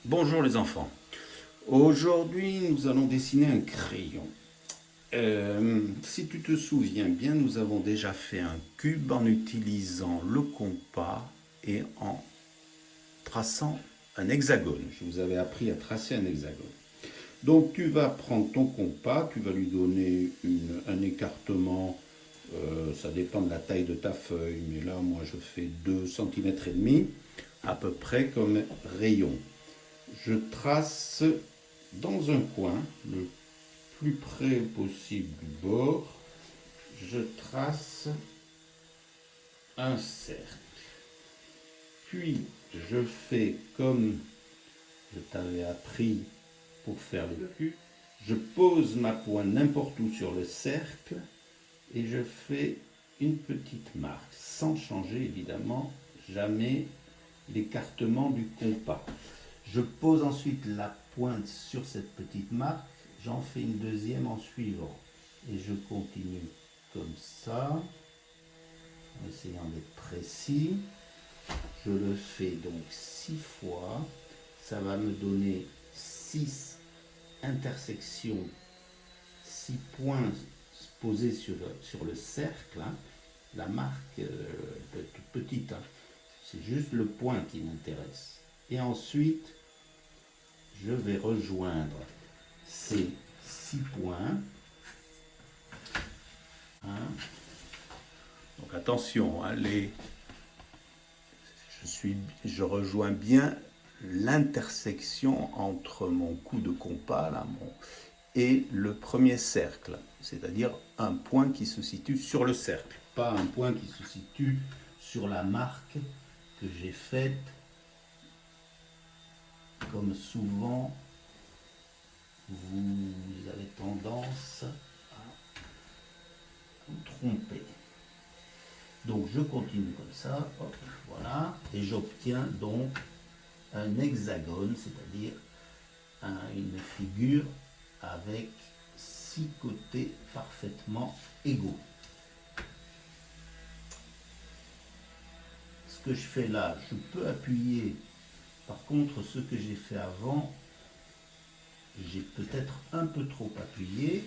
Bonjour les enfants. Aujourd'hui, nous allons dessiner un crayon. Si tu te souviens bien, nous avons déjà fait un cube en utilisant le compas et en traçant un hexagone. Je vous avais appris à tracer un hexagone. Donc tu vas prendre ton compas, tu vas lui donner un écartement, ça dépend de la taille de ta feuille, mais là moi je fais 2 cm et demi, à peu près comme rayon. Je trace dans un coin, le plus près possible du bord, je trace un cercle. Puis je fais comme je t'avais appris pour faire le cul. Je pose ma pointe n'importe où sur le cercle et je fais une petite marque, sans changer évidemment jamais l'écartement du compas. Je pose ensuite la pointe sur cette petite marque, j'en fais une deuxième en suivant. Et je continue comme ça, en essayant d'être précis. Je le fais donc 6 fois. Ça va me donner 6 intersections, 6 points posés sur le cercle. Hein. La marque peut être toute petite, hein. C'est juste le point qui m'intéresse. Et ensuite, je vais rejoindre ces 6 points. Hein. Donc attention, hein, je rejoins bien l'intersection entre mon coup de compas là, et le premier cercle, c'est-à-dire un point qui se situe sur le cercle, pas un point qui se situe sur la marque que j'ai faite, comme souvent vous avez tendance à vous tromper. Donc je continue comme ça, hop, voilà, et j'obtiens donc un hexagone, c'est-à-dire une figure avec 6 côtés parfaitement égaux. Ce que je fais là, je peux appuyer. Par contre, ce que j'ai fait avant, j'ai peut-être un peu trop appuyé.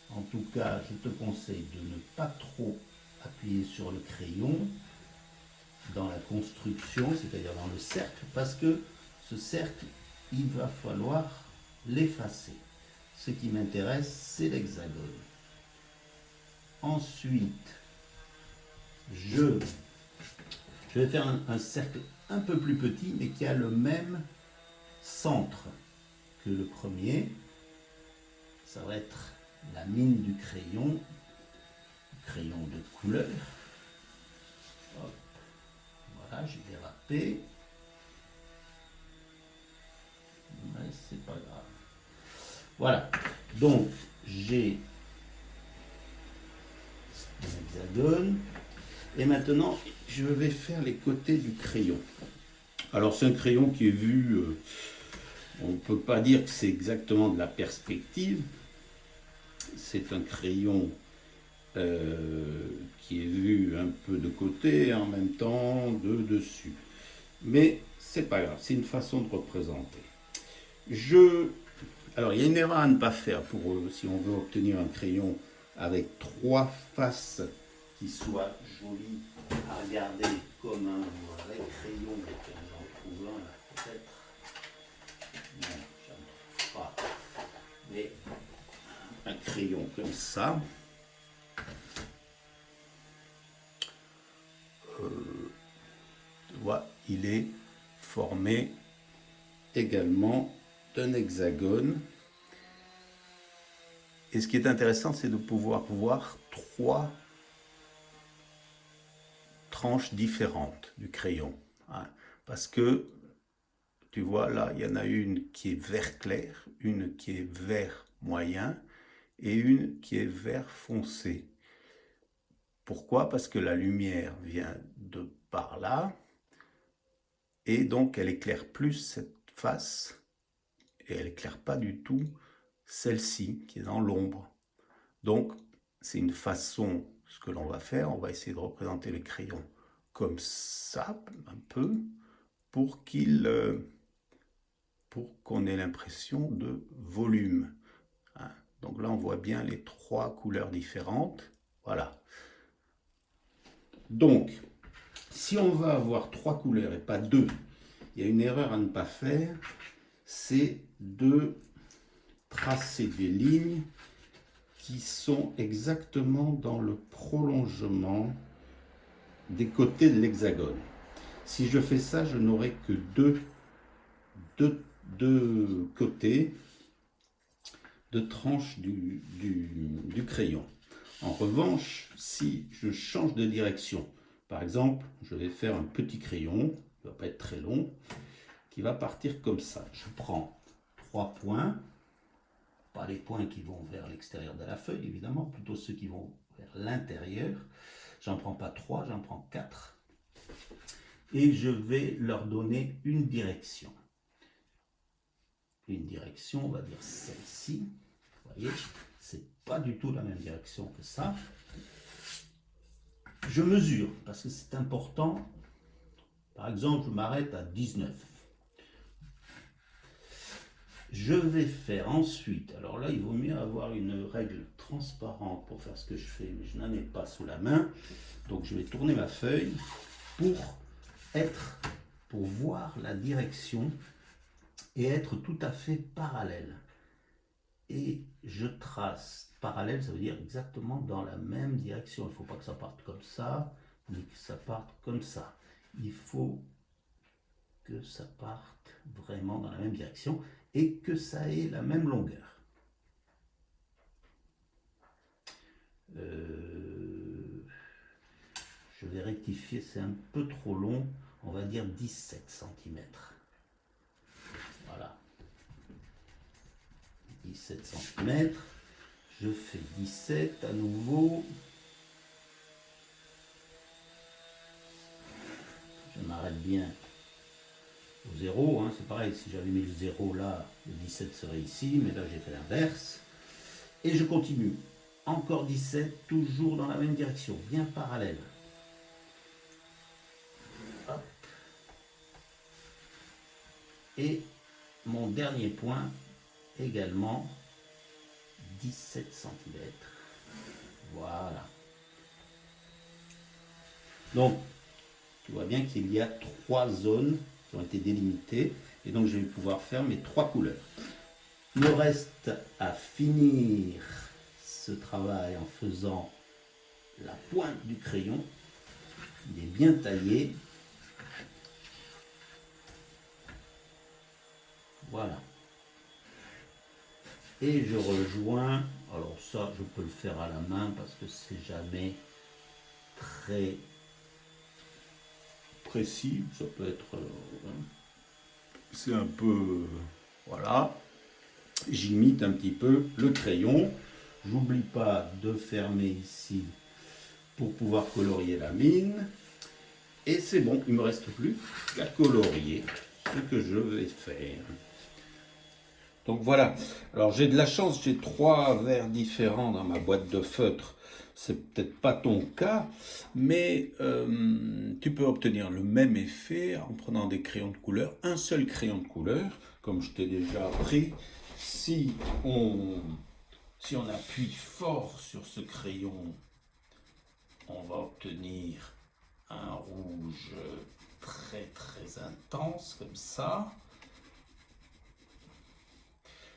En tout cas, je te conseille de ne pas trop appuyer sur le crayon dans la construction, c'est-à-dire dans le cercle, parce que ce cercle, il va falloir l'effacer. Ce qui m'intéresse, c'est l'hexagone. Ensuite, je vais faire un cercle un peu plus petit, mais qui a le même centre que le premier. Ça va être la mine du crayon de couleur. Hop. Voilà, j'ai dérapé. Mais c'est pas grave. Voilà. Donc, j'ai un hexagone. Et maintenant, je vais faire les côtés du crayon. Alors, c'est un crayon qui est vu, on ne peut pas dire que c'est exactement de la perspective. C'est un crayon qui est vu un peu de côté et en même temps de dessus. Mais c'est pas grave, c'est une façon de représenter. Alors il y a une erreur à ne pas faire si on veut obtenir un crayon avec 3 faces qui soient jolies à regarder comme un vrai crayon. J'en trouve un là peut-être. Non, j'en trouve pas. Mais un crayon comme ça. Tu vois, il est formé également d'un hexagone. Et ce qui est intéressant, c'est de pouvoir voir 3 tranches différentes du crayon. Hein, parce que, tu vois, là, il y en a une qui est vert clair, une qui est vert moyen et une qui est vert foncé. Pourquoi? Parce que la lumière vient de par là et donc elle éclaire plus cette face et elle éclaire pas du tout celle-ci qui est dans l'ombre. Donc c'est une façon, ce que l'on va faire, on va essayer de représenter les crayons comme ça un peu pour qu'ils pour qu'on ait l'impression de volume. Hein. Donc là, on voit bien les trois couleurs différentes. Voilà. Donc, si on va avoir trois couleurs et pas deux, il y a une erreur à ne pas faire, c'est de tracer des lignes qui sont exactement dans le prolongement des côtés de l'hexagone. Si je fais ça, je n'aurai que deux côtés, deux tranches du crayon. En revanche, si je change de direction, par exemple, je vais faire un petit crayon, il ne va pas être très long, qui va partir comme ça. Je prends 3 points, pas les points qui vont vers l'extérieur de la feuille, évidemment, plutôt ceux qui vont vers l'intérieur. J'en prends pas 3, j'en prends 4. Et je vais leur donner une direction. Une direction, on va dire celle-ci. Vous voyez, c'est pas du tout la même direction que ça. Je mesure, parce que c'est important. Par exemple, je m'arrête à 19. Je vais faire ensuite, alors là, il vaut mieux avoir une règle transparente pour faire ce que je fais, mais je n'en ai pas sous la main. Donc, je vais tourner ma feuille pour voir la direction et être tout à fait parallèle. Et je trace parallèle, ça veut dire exactement dans la même direction. Il ne faut pas que ça parte comme ça, ni que ça parte comme ça. Il faut que ça parte vraiment dans la même direction et que ça ait la même longueur. Je vais rectifier, c'est un peu trop long, on va dire 17 cm. Voilà. 17 cm. Je fais 17 à nouveau. Je m'arrête bien au 0, hein, c'est pareil, si j'avais mis le 0 là, le 17 serait ici, mais là j'ai fait l'inverse. Et je continue. Encore 17, toujours dans la même direction, bien parallèle. Hop. Et mon dernier point, également 17 cm. Voilà. Donc, tu vois bien qu'il y a 3 zones qui ont été délimitées. Et donc, je vais pouvoir faire mes 3 couleurs. Il me reste à finir ce travail en faisant la pointe du crayon. Il est bien taillé. Voilà. Et je rejoins. Alors ça, je peux le faire à la main parce que c'est jamais très précis. Ça peut être... c'est un peu... voilà. J'imite un petit peu le crayon. J'oublie pas de fermer ici pour pouvoir colorier la mine. Et c'est bon, il ne me reste plus qu'à colorier ce que je vais faire. Donc voilà, alors j'ai de la chance, j'ai 3 verres différents dans ma boîte de feutre. C'est peut-être pas ton cas, mais tu peux obtenir le même effet en prenant des crayons de couleur, un seul crayon de couleur, comme je t'ai déjà appris. Si on appuie fort sur ce crayon, on va obtenir un rouge très très intense, comme ça.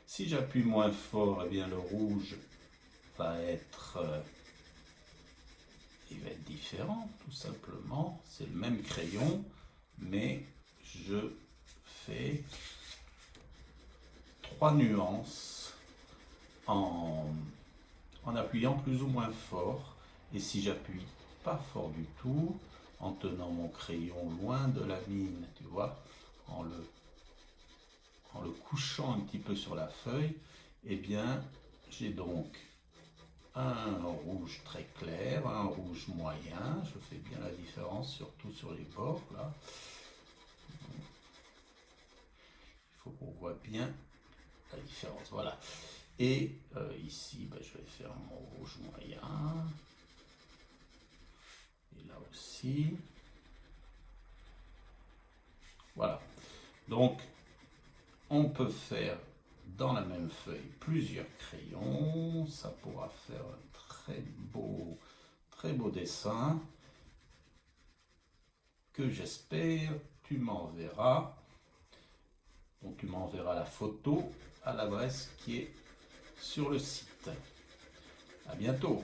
Si j'appuie moins fort, eh bien le rouge va être, il va être différent, tout simplement. C'est le même crayon, mais je fais 3 nuances en appuyant plus ou moins fort. Et si j'appuie pas fort du tout, en tenant mon crayon loin de la mine, tu vois, en le couchant un petit peu sur la feuille, eh bien, j'ai donc un rouge très clair, un rouge moyen. Je fais bien la différence, surtout sur les bords, là. Il faut qu'on voit bien la différence, voilà. Et ici, ben, je vais faire mon rouge moyen. Et là aussi. Voilà. Donc, On peut faire dans la même feuille plusieurs crayons. Ça pourra faire un très beau dessin que j'espère tu m'enverras. Donc tu m'enverras la photo à l'adresse qui est sur le site. À bientôt.